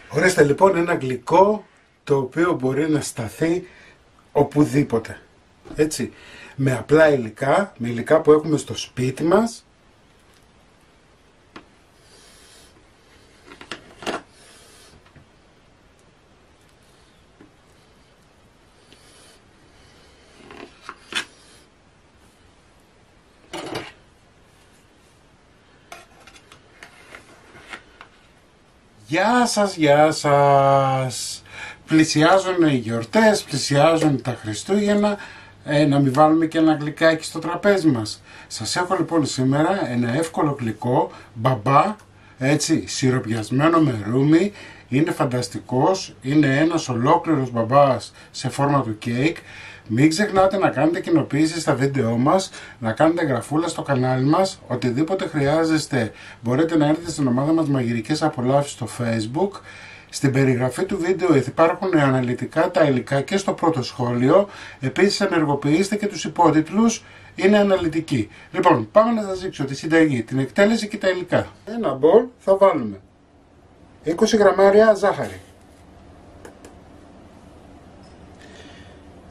Ορίστε λοιπόν ένα γλυκό το οποίο μπορεί να σταθεί οπουδήποτε. Έτσι, με απλά υλικά, με υλικά που έχουμε στο σπίτι μας. Γεια σας, γεια σας! Πλησιάζουν οι γιορτές, πλησιάζουν τα Χριστούγεννα, να μην βάλουμε και ένα γλυκάκι στο τραπέζι μας. Σας έχω λοιπόν σήμερα ένα εύκολο γλυκό, μπαμπά, έτσι, σιροπιασμένο με ρούμι. Είναι φανταστικός, είναι ένας ολόκληρος μπαμπάς σε φόρμα του κέικ. Μην ξεχνάτε να κάνετε κοινοποίηση στα βίντεό μας, να κάνετε γραφούλα στο κανάλι μας. Οτιδήποτε χρειάζεστε μπορείτε να έρθετε στην ομάδα μας Μαγειρικές Απολαύσεις στο Facebook. Στην περιγραφή του βίντεο υπάρχουν αναλυτικά τα υλικά και στο πρώτο σχόλιο. Επίσης ενεργοποιήστε και τους υπότιτλους, είναι αναλυτικοί. Λοιπόν, πάμε να σας δείξω τη συνταγή, την εκτέλεση και τα υλικά. Ένα μπολ θα βάλουμε 20 γραμμάρια ζάχαρη,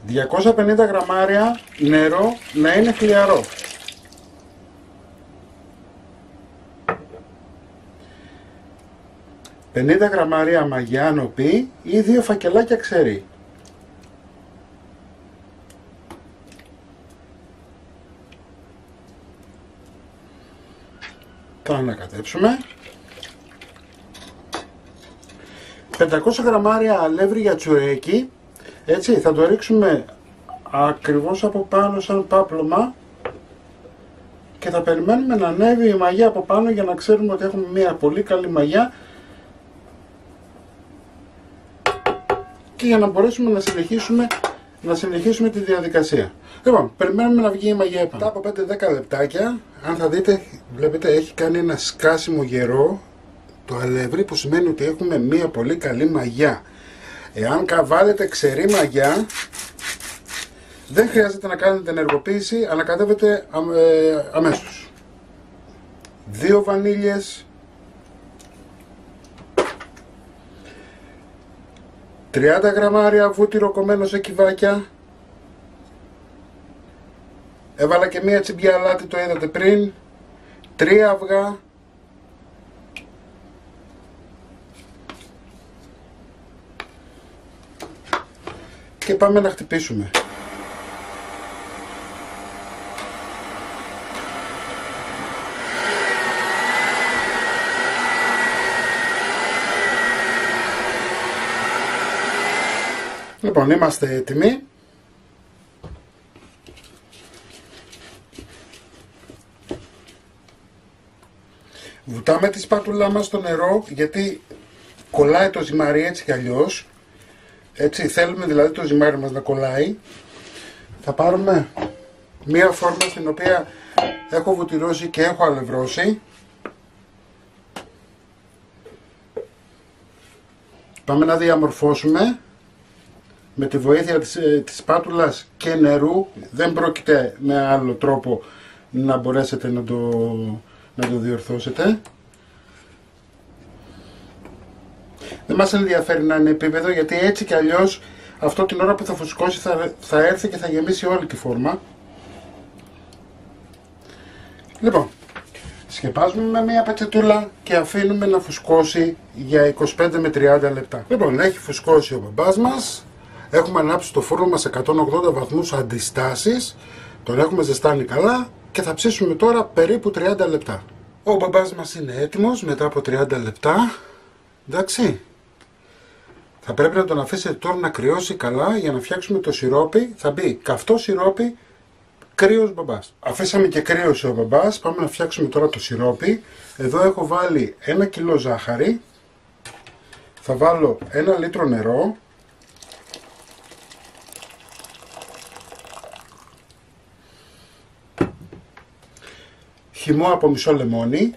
250 γραμμάρια νερό να είναι χλιαρό, 50 γραμμάρια μαγιά νοπή ή 2 φακελάκια ξερί. Θα ανακατέψουμε. 500 γραμμάρια αλεύρι για τσουρέκι. Έτσι, θα το ρίξουμε ακριβώς από πάνω σαν πάπλωμα και θα περιμένουμε να ανέβει η μαγιά από πάνω για να ξέρουμε ότι έχουμε μια πολύ καλή μαγιά και για να μπορέσουμε να συνεχίσουμε τη διαδικασία. Λοιπόν, περιμένουμε να βγει η μαγιά επάνω. Μετά από 5-10 λεπτάκια, αν θα δείτε, βλέπετε έχει κάνει ένα σκάσιμο γερό το αλεύρι, που σημαίνει ότι έχουμε μια πολύ καλή μαγιά. Εάν βάλετε ξερή μαγιά, δεν χρειάζεται να κάνετε ενεργοποίηση, ανακατεύετε αμέσως. 2 βανίλιες, 30 γραμμάρια βούτυρο κομμένο σε κυβάκια, έβαλα και μία τσιμπιά αλάτι, το είδατε πριν, 3 αυγά, και πάμε να χτυπήσουμε. Λοιπόν, είμαστε έτοιμοι. Βουτάμε τη σπάτουλά μας στο νερό, γιατί κολλάει το ζυμάρι έτσι κι αλλιώς. Έτσι, θέλουμε δηλαδή το ζυμάρι μας να κολλάει. Θα πάρουμε μία φόρμα στην οποία έχω βουτυρώσει και έχω αλευρώσει. Πάμε να διαμορφώσουμε με τη βοήθεια της σπάτουλας και νερού. Δεν πρόκειται με άλλο τρόπο να μπορέσετε να το διορθώσετε. Δεν μας ενδιαφέρει να είναι επίπεδο, γιατί έτσι κι αλλιώς αυτό την ώρα που θα φουσκώσει θα έρθει και θα γεμίσει όλη τη φόρμα. Λοιπόν, σκεπάζουμε με μια πετσετούλα και αφήνουμε να φουσκώσει για 25 με 30 λεπτά. Λοιπόν, έχει φουσκώσει ο μπαμπάς μας. Έχουμε ανάψει το φούρνο μας σε 180 βαθμούς αντιστάσεις. Τον έχουμε ζεστάνει καλά και θα ψήσουμε τώρα περίπου 30 λεπτά. Ο μπαμπάς μας είναι έτοιμος μετά από 30 λεπτά. Εντάξει. Θα πρέπει να τον αφήσετε τώρα να κρυώσει καλά για να φτιάξουμε το σιρόπι. Θα μπει καυτό σιρόπι, κρύος μπαμπάς. Αφήσαμε και κρύωσε ο μπαμπάς. Πάμε να φτιάξουμε τώρα το σιρόπι. Εδώ έχω βάλει 1 κιλό ζάχαρη. Θα βάλω 1 λίτρο νερό. Χυμό από μισό λεμόνι.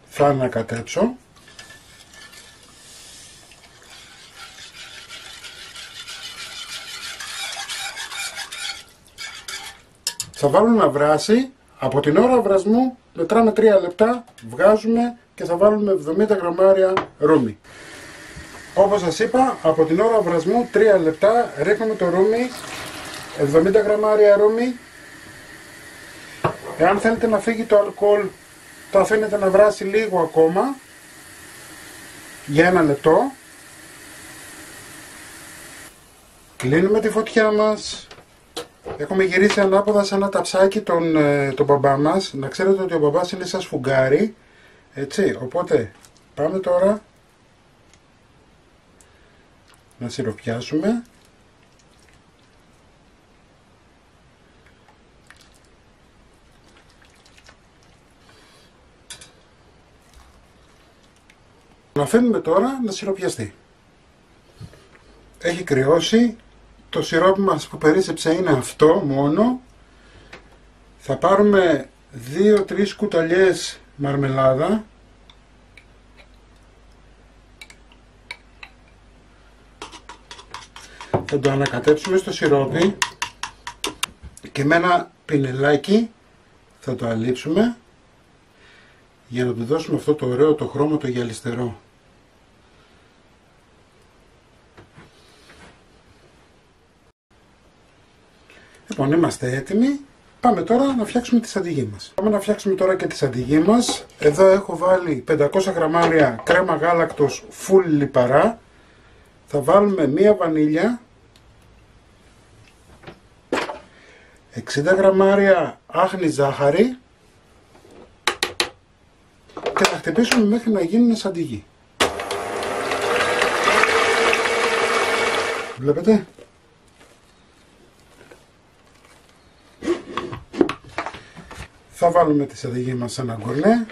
Θα ανακατέψω. Θα βάλω να βράσει. Από την ώρα βρασμού μετράμε 3 λεπτά, βγάζουμε και θα βάλουμε 70 γραμμάρια ρούμι. Όπως σας είπα, από την ώρα βρασμού 3 λεπτά ρίχνουμε το ρούμι, 70 γραμμάρια ρούμι. Εάν θέλετε να φύγει το αλκοόλ, το αφήνετε να βράσει λίγο ακόμα, για 1 λεπτό. Κλείνουμε τη φωτιά μας. Έχουμε γυρίσει ανάποδα σε ένα ταψάκι τον μπαμπά μας. Να ξέρετε ότι ο μπαμπάς είναι σαν σφουγγάρι. Έτσι, οπότε πάμε τώρα να σιροπιάσουμε. Να αφήνουμε τώρα να σιροπιαστεί. Έχει κρυώσει. Το σιρόπι μας που περίσσεψε είναι αυτό μόνο. Θα πάρουμε 2-3 κουταλιές μαρμελάδα. Θα το ανακατέψουμε στο σιρόπι και με ένα πινελάκι θα το αλείψουμε για να του δώσουμε αυτό το ωραίο το χρώμα το γυαλιστερό. Λοιπόν, είμαστε έτοιμοι. Πάμε τώρα να φτιάξουμε τη σαντιγί μας. Πάμε να φτιάξουμε τώρα και τη σαντιγί μας. Εδώ έχω βάλει 500 γραμμάρια κρέμα γάλακτος full λιπαρά. Θα βάλουμε μία βανίλια, 60 γραμμάρια άχνη ζάχαρη και θα χτυπήσουμε μέχρι να γίνουν σαντιγί. Βλέπετε? Θα βάλουμε τη σαντιγί μας σε ένα γκολέ.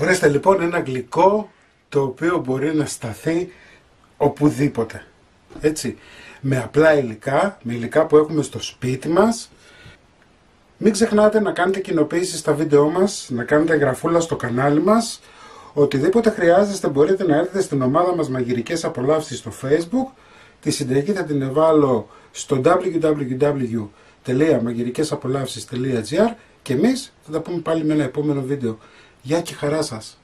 Ορίστε λοιπόν ένα γλυκό το οποίο μπορεί να σταθεί οπουδήποτε. Έτσι, με απλά υλικά, με υλικά που έχουμε στο σπίτι μας. Μην ξεχνάτε να κάνετε κοινοποίηση στα βίντεό μας, να κάνετε εγγραφούλα στο κανάλι μας. Οτιδήποτε χρειάζεστε μπορείτε να έρθετε στην ομάδα μας Μαγειρικές Απολαύσεις στο Facebook. Τη συνταγή θα την βάλω στο www.magirikesapolavsis.gr και εμείς θα τα πούμε πάλι με ένα επόμενο βίντεο. Γεια και χαρά σας!